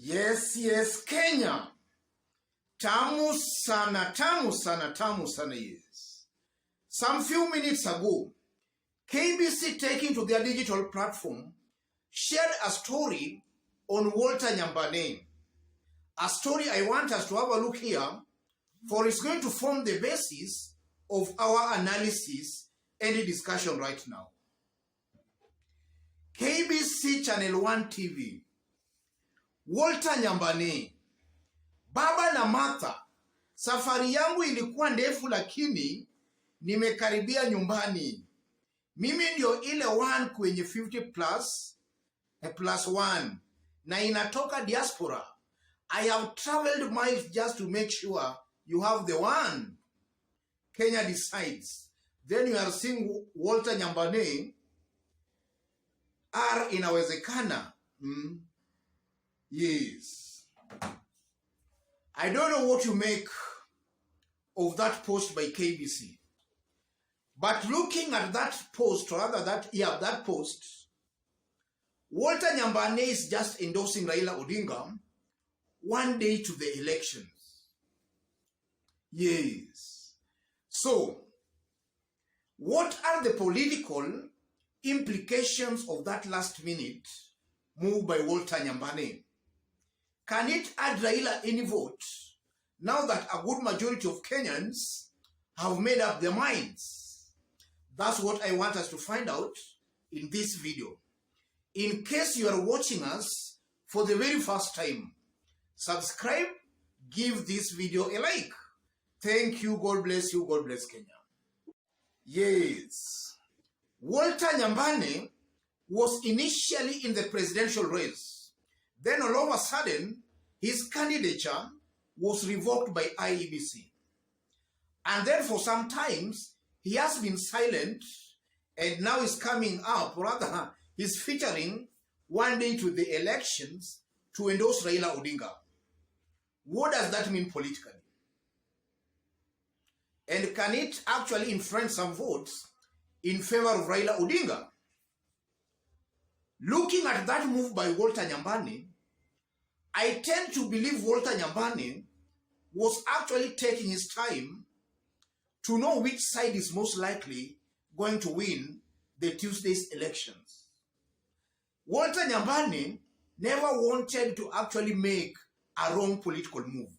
Yes, Kenya. Tamu sana, yes. Some few minutes ago, KBC taking to their digital platform shared a story on Walter Nyambane. A story I want us to have a look here, for it's going to form the basis of our analysis and discussion right now. KBC Channel 1 TV. Walter Nyambane. Baba na Martha, safari yangu ilikuwa ndefu lakini nimekaribia nyumbani. Mimi ndio ile one kwenye 50 plus 1 na inatoka diaspora. I have traveled miles just to make sure you have the one. Kenya decides. Then you are seeing Walter Nyambane. Inawezekana. Yes. I don't know what you make of that post by KBC. But looking at that post, or rather that post, Walter Nyambane is just endorsing Raila Odinga one day to the elections. Yes. So, what are the political implications of that last minute move by Walter Nyambane? Can it add Raila any vote now that a good majority of Kenyans have made up their minds? That's what I want us to find out in this video. In case you are watching us for the very first time, subscribe, give this video a like. Thank you, God bless you, God bless Kenya. Yes, Walter Nyambane was initially in the presidential race. Then all of a sudden, his candidature was revoked by IEBC. And then for some times, he has been silent and now is coming up, rather, he's featuring one day to the elections to endorse Raila Odinga. What does that mean politically? And can it actually influence some votes in favor of Raila Odinga? Looking at that move by Walter Nyambane, I tend to believe Walter Nyambane was actually taking his time to know which side is most likely going to win the Tuesday's elections. Walter Nyambane never wanted to actually make a wrong political move.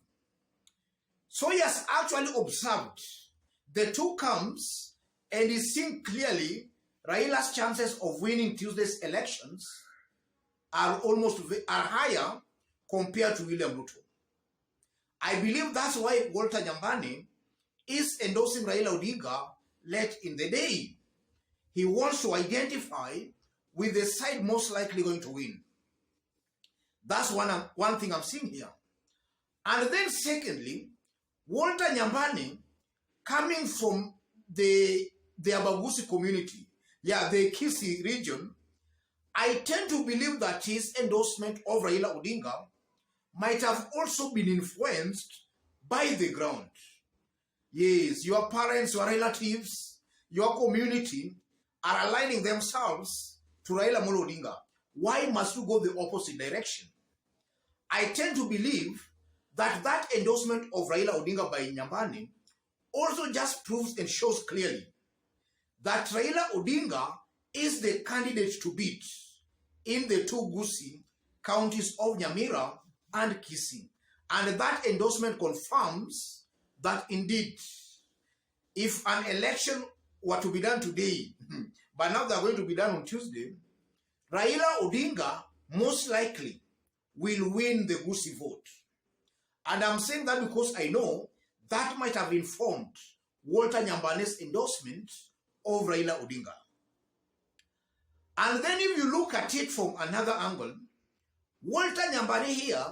So he has actually observed the two camps and he's seen clearly Raila's chances of winning Tuesday's elections are higher compared to William Ruto. I believe that's why Walter Nyambane is endorsing Raila Odinga late in the day. He wants to identify with the side most likely going to win. That's one thing I'm seeing here. And then secondly, Walter Nyambane, coming from the Abagusi community, the Kisii region, I tend to believe that his endorsement of Raila Odinga might have also been influenced by the ground. Yes, your parents, your relatives, your community are aligning themselves to Raila Odinga. Why must you go the opposite direction? I tend to believe that endorsement of Raila Odinga by Nyambane also just proves and shows clearly that Raila Odinga is the candidate to beat in the two Gusii counties of Nyamira and Kisii. And that endorsement confirms that indeed, if an election were to be done today, but now they're going to be done on Tuesday, Raila Odinga most likely will win the Gusii vote. And I'm saying that because I know that might have informed Walter Nyambane's endorsement of Raila Odinga. And then if you look at it from another angle, Walter Nyambane here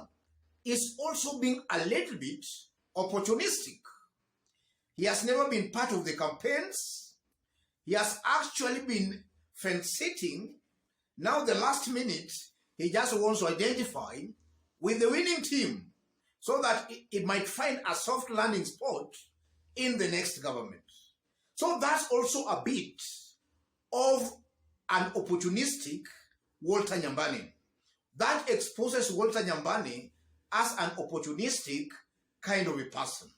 is also being a little bit opportunistic. He has never been part of the campaigns. He has actually been fence-sitting. Now the last minute, he just wants to identify with the winning team so that it might find a soft landing spot in the next government. So that's also a bit of an opportunistic Walter Nyambane. that exposes Walter Nyambane as an opportunistic kind of a person.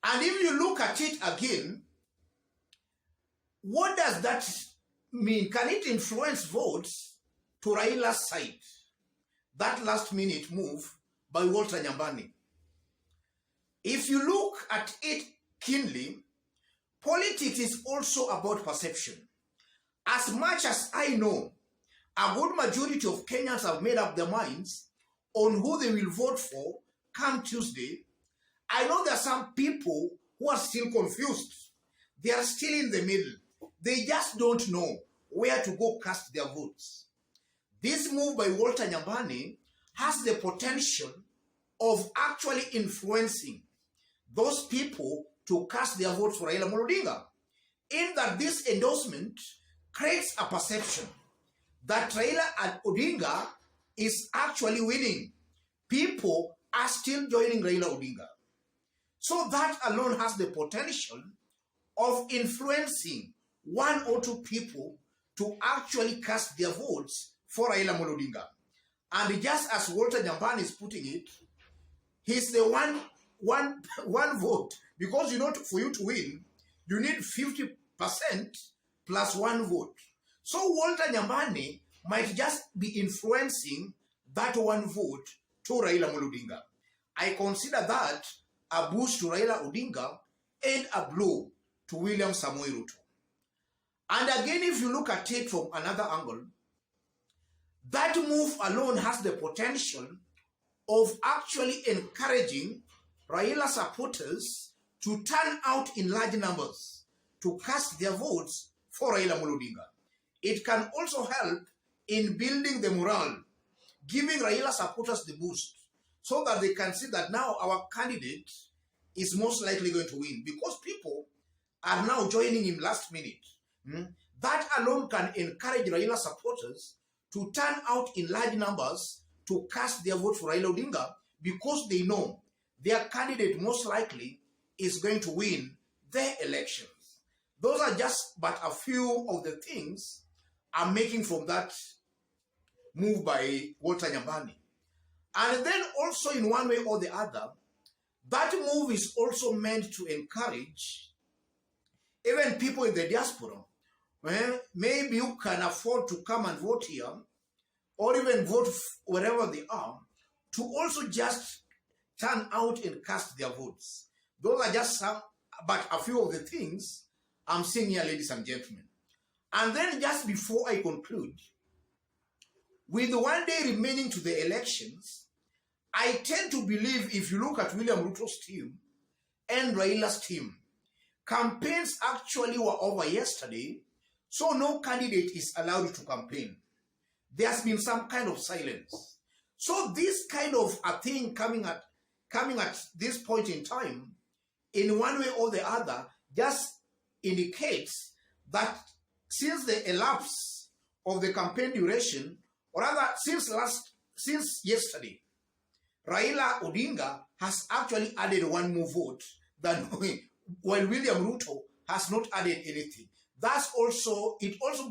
And if you look at it again, what does that mean? Can it influence votes to Raila's side? That last minute move by Walter Nyambane. If you look at it keenly, politics is also about perception. As much as I know, a good majority of Kenyans have made up their minds on who they will vote for come Tuesday. I know there are some people who are still confused. They are still in the middle. They just don't know where to go cast their votes. This move by Walter Nyambane has the potential of actually influencing those people to cast their votes for Raila Odinga, in that this endorsement creates a perception that Raila Odinga is actually winning. People are still joining Raila Odinga. So that alone has the potential of influencing one or two people to actually cast their votes for Raila Odinga. And just as Walter Nyambane is putting it, he's the one vote. Because, you know, for you to win, you need 50% plus one vote. So Walter Nyambane might just be influencing that one vote to Raila Odinga. I consider that a boost to Raila Odinga and a blow to William Samoei Ruto. And again, if you look at it from another angle, that move alone has the potential of actually encouraging Raila supporters to turn out in large numbers to cast their votes for Raila Odinga. It can also help in building the morale, giving Raila supporters the boost, so that they can see that now our candidate is most likely going to win, because people are now joining him last minute. That alone can encourage Raila supporters to turn out in large numbers to cast their vote for Raila Odinga, because they know their candidate most likely is going to win their elections. Those are just but a few of the things I'm making from that move by Walter Nyambane. And then also, in one way or the other, that move is also meant to encourage even people in the diaspora. Well, maybe you can afford to come and vote here, or even vote wherever they are, to also just turn out and cast their votes. Those are just some, but a few of the things I'm saying here, ladies and gentlemen. And then just before I conclude, with 1 day remaining to the elections, I tend to believe, if you look at William Ruto's team and Raila's team, campaigns actually were over yesterday, so no candidate is allowed to campaign. There's been some kind of silence. So this kind of a thing coming at this point in time, in one way or the other, just indicates that since the elapse of the campaign duration, or rather since yesterday, Raila Odinga has actually added one more vote than while William Ruto has not added anything. That's also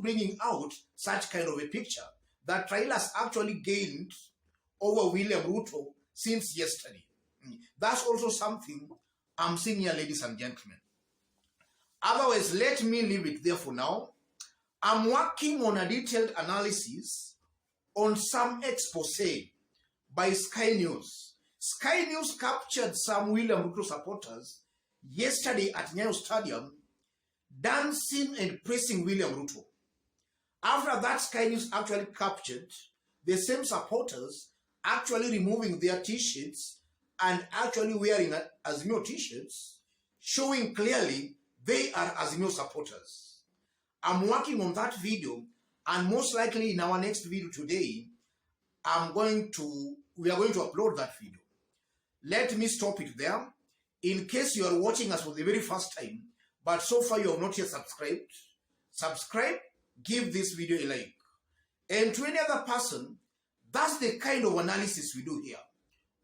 bringing out such kind of a picture that Raila has actually gained over William Ruto since yesterday. That's also something I'm seeing here, ladies and gentlemen. Otherwise, let me leave it there for now. I'm working on a detailed analysis on some expose by Sky News. Sky News captured some William Ruto supporters yesterday at Nyayo Stadium dancing and praising William Ruto. After that, Sky News actually captured the same supporters actually removing their t-shirts and actually wearing Azimio t-shirts, showing clearly they are Azimio supporters. I'm working on that video, and most likely in our next video today, we are going to upload that video. Let me stop it there. In case you are watching us for the very first time, but so far you have not yet subscribe, give this video a like. And to any other person, that's the kind of analysis we do here.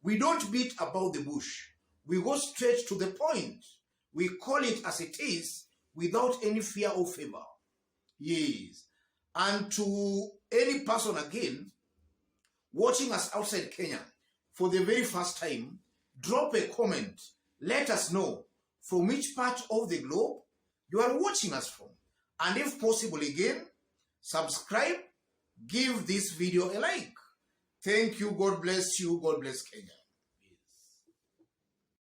We don't beat about the bush. We go straight to the point. We call it as it is without any fear or favor. Yes. And to any person again watching us outside Kenya for the very first time, drop a comment. Let us know from which part of the globe you are watching us from. And if possible again, subscribe, give this video a like. Thank you. God bless you. God bless Kenya.